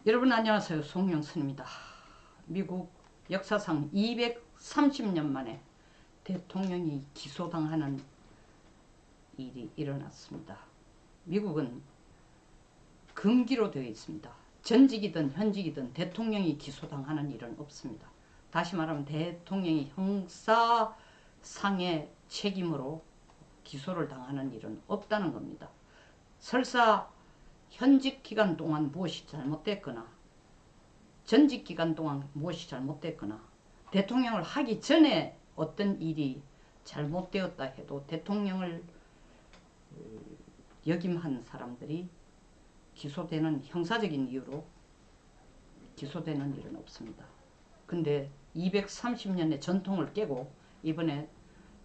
여러분 안녕하세요. 송영선입니다. 미국 역사상 230년 만에 대통령이 기소당하는 일이 일어났습니다. 미국은 금기로 되어 있습니다. 전직이든 현직이든 대통령이 기소당하는 일은 없습니다. 다시 말하면 대통령이 형사상의 책임으로 기소를 당하는 일은 없다는 겁니다. 설사 현직 기간 동안 무엇이 잘못됐거나 전직 기간 동안 무엇이 잘못됐거나 대통령을 하기 전에 어떤 일이 잘못되었다 해도 대통령을 역임한 사람들이 기소되는 형사적인 이유로 기소되는 일은 없습니다. 근데 230년의 전통을 깨고 이번에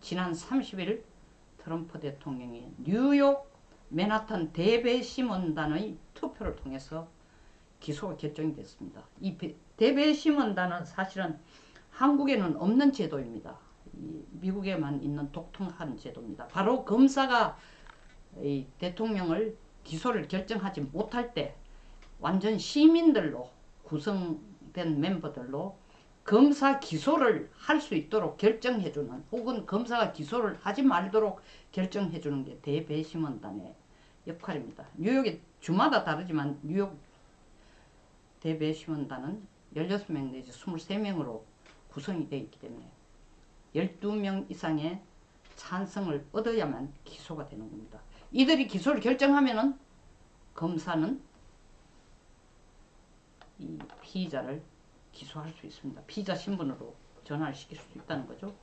지난 30일 트럼프 대통령이 뉴욕 맨하탄 대배심원단의 투표를 통해서 기소가 결정이 됐습니다. 이 대배심원단은 사실은 한국에는 없는 제도입니다. 미국에만 있는 독특한 제도입니다. 바로 검사가 이 대통령을 기소를 결정하지 못할 때 완전 시민들로 구성된 멤버들로 검사 기소를 할 수 있도록 결정해주는, 혹은 검사가 기소를 하지 말도록 결정해주는 게 대배심원단의 역할입니다. 뉴욕이 주마다 다르지만 뉴욕 대배심원단은 16명 내지 23명으로 구성이 되어 있기 때문에 12명 이상의 찬성을 얻어야만 기소가 되는 겁니다. 이들이 기소를 결정하면은 검사는 이 피의자를 기소할 수 있습니다. 피의자 신분으로 전환을 시킬 수 있다는 거죠.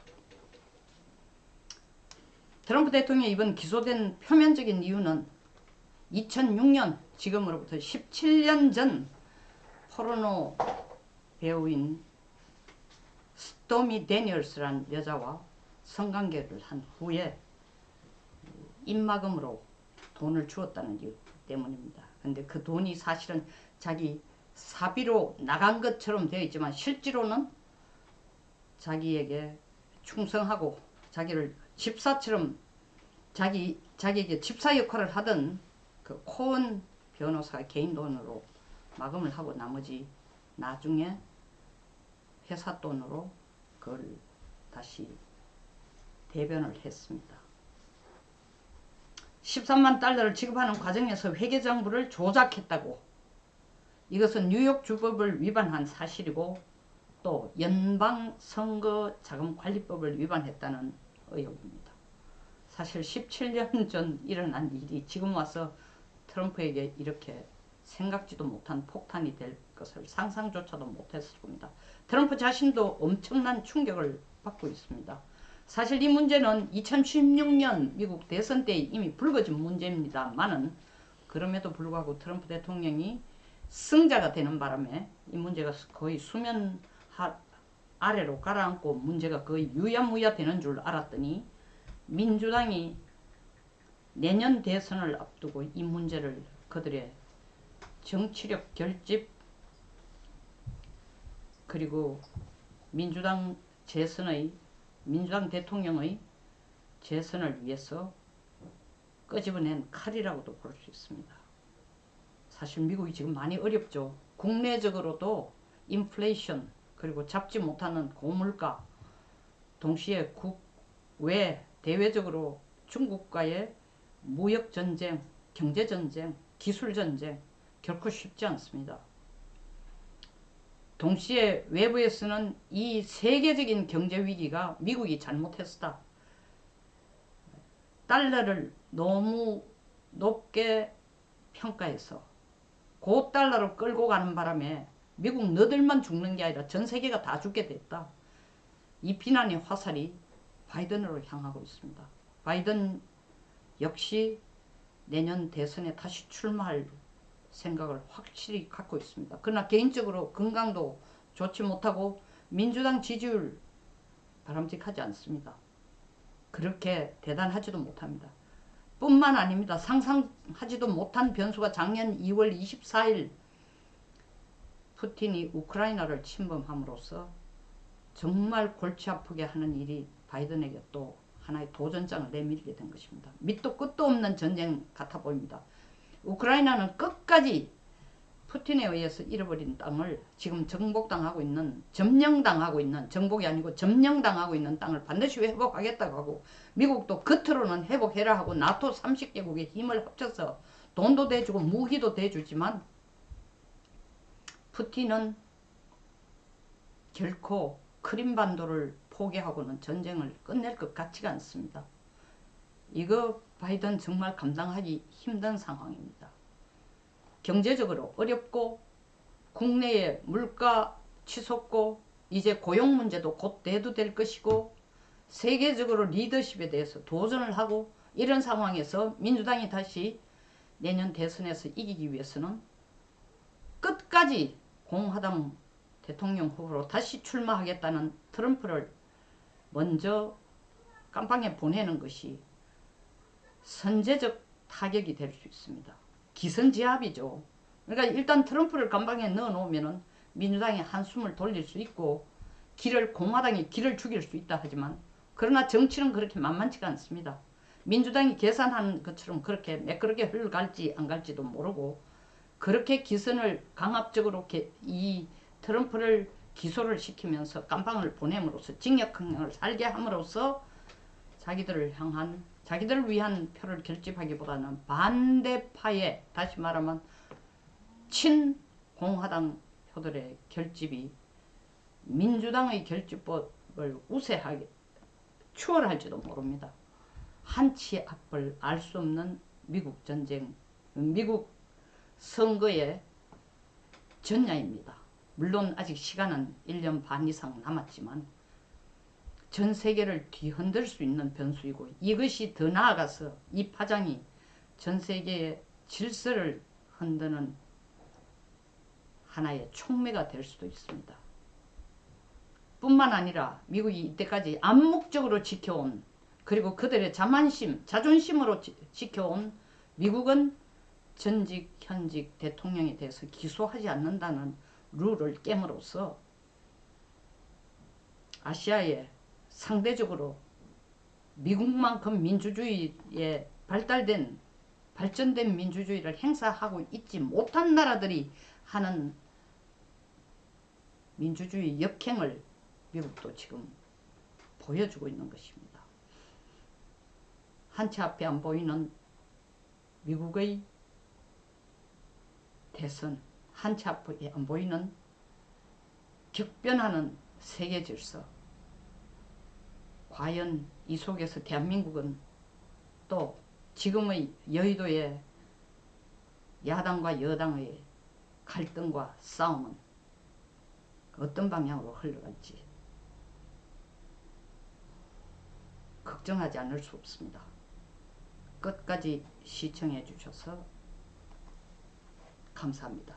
트럼프 대통령이 이번 기소된 표면적인 이유는 2006년, 지금으로부터 17년 전 포르노 배우인 스토미 데니얼스라는 여자와 성관계를 한 후에 입막음으로 돈을 주었다는 이유 때문입니다. 근데 그 돈이 사실은 자기 사비로 나간 것처럼 되어 있지만 실제로는 자기에게 충성하고 자기를 집사처럼 자기에게 집사 역할을 하던 그 코언 변호사 개인 돈으로 마금을 하고 나머지 나중에 회사 돈으로 그걸 다시 대변을 했습니다. 13만 달러를 지급하는 과정에서 회계장부를 조작했다고, 이것은 뉴욕 주법을 위반한 사실이고 또 연방선거자금관리법을 위반했다는 의혹입니다. 사실 17년 전 일어난 일이 지금 와서 트럼프에게 이렇게 생각지도 못한 폭탄이 될 것을 상상조차도 못했을 겁니다. 트럼프 자신도 엄청난 충격을 받고 있습니다. 사실 이 문제는 2016년 미국 대선 때 이미 불거진 문제입니다만은, 그럼에도 불구하고 트럼프 대통령이 승자가 되는 바람에 이 문제가 거의 수면 아래로 가라앉고 문제가 거의 유야무야 되는 줄 알았더니 민주당이 내년 대선을 앞두고 이 문제를 그들의 정치력 결집 그리고 민주당 대통령의 재선을 위해서 끄집어낸 칼이라고도 볼 수 있습니다. 사실 미국이 지금 많이 어렵죠. 국내적으로도 인플레이션, 그리고 잡지 못하는 고물가, 동시에 국외 대외적으로 중국과의 무역전쟁, 경제전쟁, 기술전쟁 결코 쉽지 않습니다. 동시에 외부에서는 이 세계적인 경제위기가 미국이 잘못했다, 달러를 너무 높게 평가해서 고달러로 끌고 가는 바람에 미국 너들만 죽는 게 아니라 전 세계가 다 죽게 됐다, 이 비난의 화살이 바이든으로 향하고 있습니다. 바이든 역시 내년 대선에 다시 출마할 생각을 확실히 갖고 있습니다. 그러나 개인적으로 건강도 좋지 못하고 민주당 지지율 바람직하지 않습니다. 그렇게 대단하지도 못합니다. 뿐만 아닙니다. 상상하지도 못한 변수가 작년 2월 24일 푸틴이 우크라이나를 침범함으로써 정말 골치 아프게 하는 일이 바이든에게 또 하나의 도전장을 내밀게 된 것입니다. 밑도 끝도 없는 전쟁 같아 보입니다. 우크라이나는 끝까지 푸틴에 의해서 잃어버린 땅을 지금 정복당하고 있는, 점령당하고 있는, 정복이 아니고 점령당하고 있는 땅을 반드시 회복하겠다고 하고, 미국도 겉으로는 회복해라 하고 나토 30개국의 힘을 합쳐서 돈도 대주고 무기도 대주지만 푸틴은 결코 크림반도를 포기하고는 전쟁을 끝낼 것 같지가 않습니다. 이거 바이든 정말 감당하기 힘든 상황입니다. 경제적으로 어렵고 국내의 물가 치솟고 이제 고용 문제도 곧 대두될 것이고 세계적으로 리더십에 대해서 도전을 하고 이런 상황에서 민주당이 다시 내년 대선에서 이기기 위해서는 끝까지 공화당 대통령 후보로 다시 출마하겠다는 트럼프를 먼저 깜빵에 보내는 것이 선제적 타격이 될 수 있습니다. 기선제압이죠. 그러니까 일단 트럼프를 깜빵에 넣어놓으면 민주당이 한숨을 돌릴 수 있고 공화당이 길을 죽일 수 있다 하지만 그러나 정치는 그렇게 만만치가 않습니다. 민주당이 계산한 것처럼 그렇게 매끄럽게 흘러갈지 안 갈지도 모르고 그렇게 기선을 강압적으로 이 트럼프를 기소를 시키면서 깜빵을 보냄으로써 징역형을 살게 함으로써 자기들을 위한 표를 결집하기보다는 반대파의, 다시 말하면 친공화당 표들의 결집이 민주당의 결집법을 우세하게 추월할지도 모릅니다. 한치 앞을 알 수 없는 미국 전쟁, 미국 선거의 전야입니다. 물론 아직 시간은 1년 반 이상 남았지만 전 세계를 뒤흔들 수 있는 변수이고 이것이 더 나아가서 이 파장이 전 세계의 질서를 흔드는 하나의 촉매가 될 수도 있습니다. 뿐만 아니라 미국이 이때까지 암묵적으로 지켜온 그리고 그들의 자존심으로 지켜온 미국은 전직 현직 대통령에 대해서 기소하지 않는다는 룰을 깨므로써 아시아에 상대적으로 미국만큼 민주주의에 발전된 민주주의를 행사하고 있지 못한 나라들이 하는 민주주의 역행을 미국도 지금 보여주고 있는 것입니다. 한치 앞에 안 보이는 미국의 대선, 한치 앞에 안 보이는 격변하는 세계 질서, 과연 이 속에서 대한민국은 또 지금의 여의도의 야당과 여당의 갈등과 싸움은 어떤 방향으로 흘러갈지 걱정하지 않을 수 없습니다. 끝까지 시청해 주셔서 감사합니다.